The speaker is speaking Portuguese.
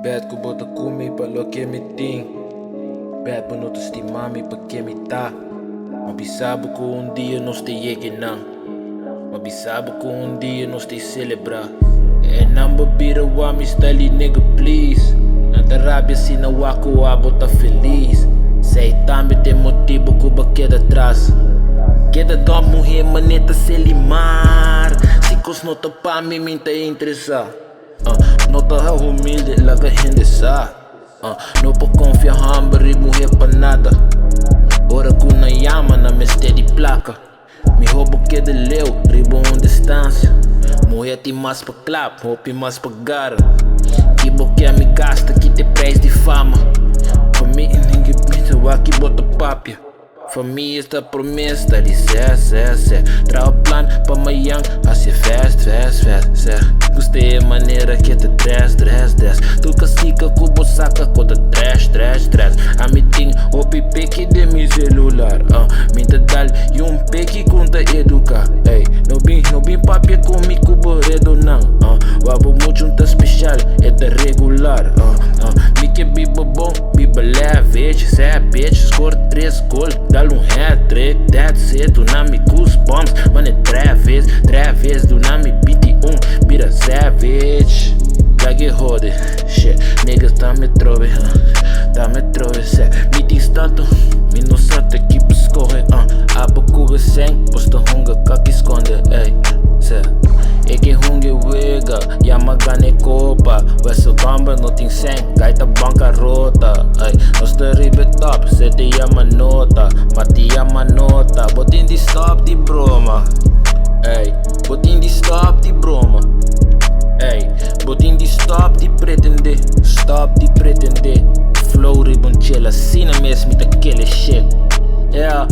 Bad ko bota kumi pa lo que me ting. Bad por não te estimar-me pa que me tá. Mabisabo que dia nós te llegue não. Mabisabo que dia nós te celebrar. É não bebida o ami style nigga please. Na terapia se não wako a bota feliz. Sei também tem motivo que ba queda atrás. Queda da mulher maneta se limar. Se cos nota pa mim me te interessa. Nota é humilde, lá que gente sabe. Não pode confiar hambre, mulher pra nada. Ora que na llama, na mestre de placa. Me roubo que de leu, ribo distância. Mulher tem mais pra clap, roupa mais pra gara. Que boqueia me gasta, que te preço de fama. Pra mim ninguém pensa, o aqui bota papia. Família está promessa, tá de cé. Traga plano pra amanhã, a ser fast. Gostei a maneira que te dress. Tu cacica com o saca conta trash. A me tem o pipe que de meu celular. Me te dá e peque conta educar. Ei, não bem papia comigo borredo não. Wabo muito um especial, é de regular. Me que biba bom, biba leve, bitch, score 3 gols. Dá-lhe hat-trick, that's it, do nome goosebumps. Mano é 3 vezes, do nome 21, vira savage. Like it rode, shit, niggas tá me trove, cê. Me diz tanto, me não sabe que escorre, abo cuba sem, posta hunga que esconde, ei, cê. É que hunga wega, yama gane copa. Vessel gamba não tem 100, gaita bancarrota. Nós te ribe top, cê te yama nota. Mati yama nota, botin de stop de broma. Ei, botin de stop de broma. Ei, botin de stop de pretender. Flow ribonchela, assim na mesma daquele shit. Yeah.